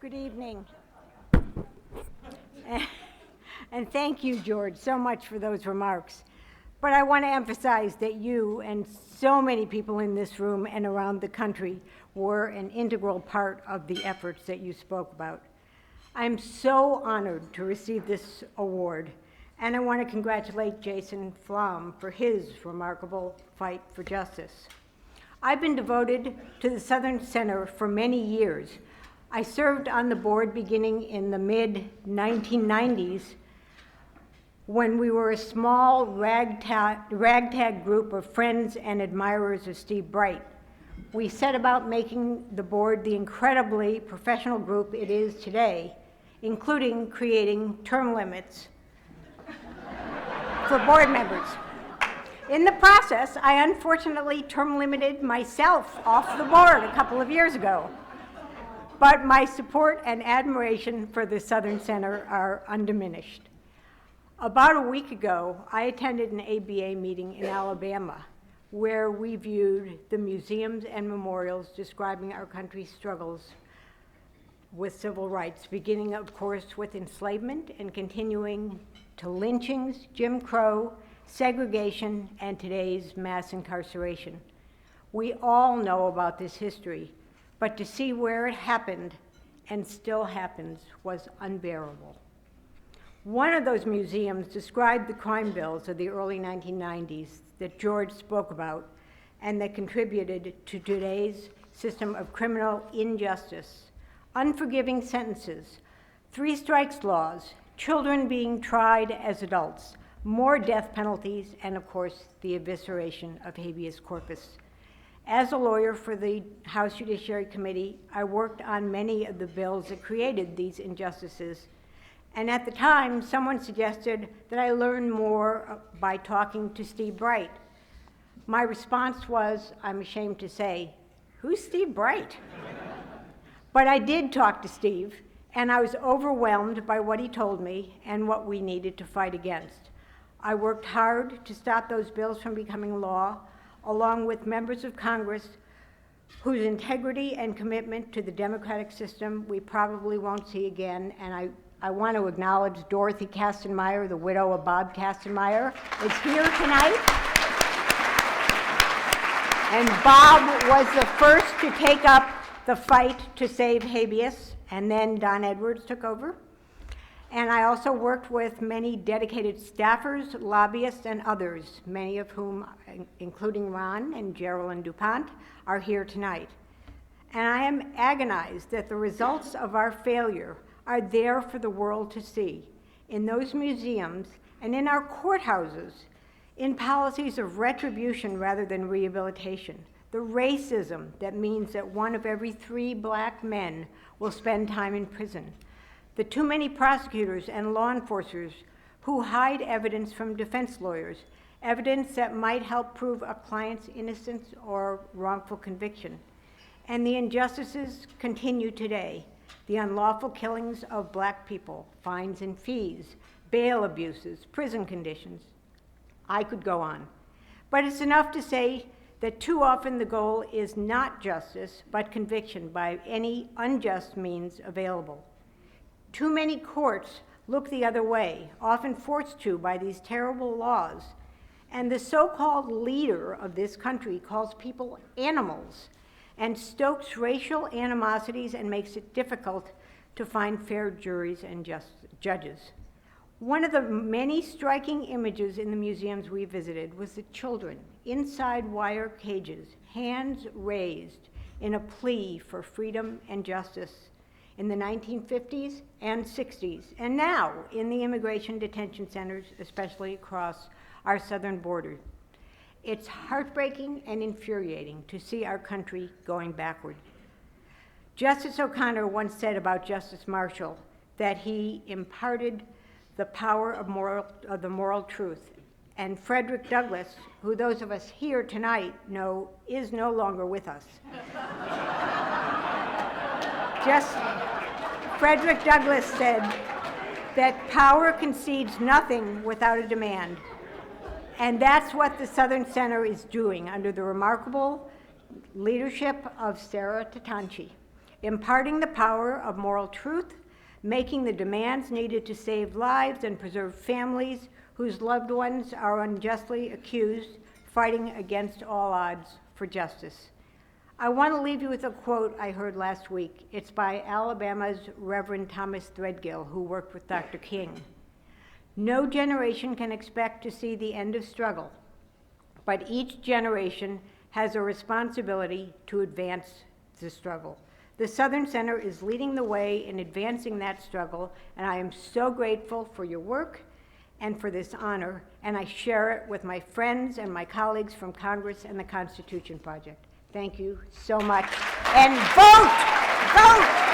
Good evening. And thank you, George, so much for those remarks. But I want to emphasize that you and so many people in this room and around the country were an integral part of the efforts that you spoke about. I'm so honored to receive this award, and I want to congratulate Jason Flom for his remarkable fight for justice. I've been devoted to the Southern Center for many years. I served on the board beginning in the mid-1990s when we were a small ragtag group of friends and admirers of Steve Bright. We set about making the board the incredibly professional group it is today, including creating term limits for board members. In the process, I unfortunately term limited myself off the board a couple of years ago. But my support and admiration for the Southern Center are undiminished. About a week ago, I attended an ABA meeting in Alabama where we viewed the museums and memorials describing our country's struggles with civil rights, beginning, of course, with enslavement and continuing to lynchings, Jim Crow, segregation, and today's mass incarceration. We all know about this history, but to see where it happened and still happens was unbearable. One of those museums described the crime bills of the early 1990s that George spoke about and that contributed to today's system of criminal injustice, unforgiving sentences, 3 strikes laws, children being tried as adults, more death penalties, and of course, the evisceration of habeas corpus. As a lawyer for the House Judiciary Committee, I worked on many of the bills that created these injustices. And at the time, someone suggested that I learn more by talking to Steve Bright. My response was, I'm ashamed to say, who's Steve Bright? But I did talk to Steve, and I was overwhelmed by what he told me and what we needed to fight against. I worked hard to stop those bills from becoming law, along with members of Congress whose integrity and commitment to the democratic system we probably won't see again. And I want to acknowledge Dorothy Kastenmeier, the widow of Bob Kastenmeier, is here tonight. And Bob was the first to take up the fight to save habeas, and then Don Edwards took over. And I also worked with many dedicated staffers, lobbyists, and others, many of whom, including Ron and Geraldine DuPont, are here tonight. And I am agonized that the results of our failure are there for the world to see, in those museums and in our courthouses, in policies of retribution rather than rehabilitation, the racism that means that 1 of every 3 black men will spend time in prison, the too many prosecutors and law enforcers who hide evidence from defense lawyers, evidence that might help prove a client's innocence or wrongful conviction. And the injustices continue today. The unlawful killings of black people, fines and fees, bail abuses, prison conditions. I could go on. But it's enough to say that too often the goal is not justice, but conviction by any unjust means available. Too many courts look the other way, often forced to by these terrible laws. And the so-called leader of this country calls people animals and stokes racial animosities and makes it difficult to find fair juries and judges. One of the many striking images in the museums we visited was the children inside wire cages, hands raised in a plea for freedom and justice in the 1950s and 60s, and now in the immigration detention centers, especially across our southern border. It's heartbreaking and infuriating to see our country going backward. Justice O'Connor once said about Justice Marshall that he imparted the power of the moral truth. And Frederick Douglass, who those of us here tonight know is no longer with us. Frederick Douglass said that power concedes nothing without a demand. And that's what the Southern Center is doing under the remarkable leadership of Sarah Tatanchi. imparting the power of moral truth, making the demands needed to save lives and preserve families whose loved ones are unjustly accused, fighting against all odds for justice. I want to leave you with a quote I heard last week. It's by Alabama's Reverend Thomas Threadgill, who worked with Dr. King. No generation can expect to see the end of struggle, but each generation has a responsibility to advance the struggle. The Southern Center is leading the way in advancing that struggle, and I am so grateful for your work and for this honor, and I share it with my friends and my colleagues from Congress and the Constitution Project. Thank you so much, and vote! Vote!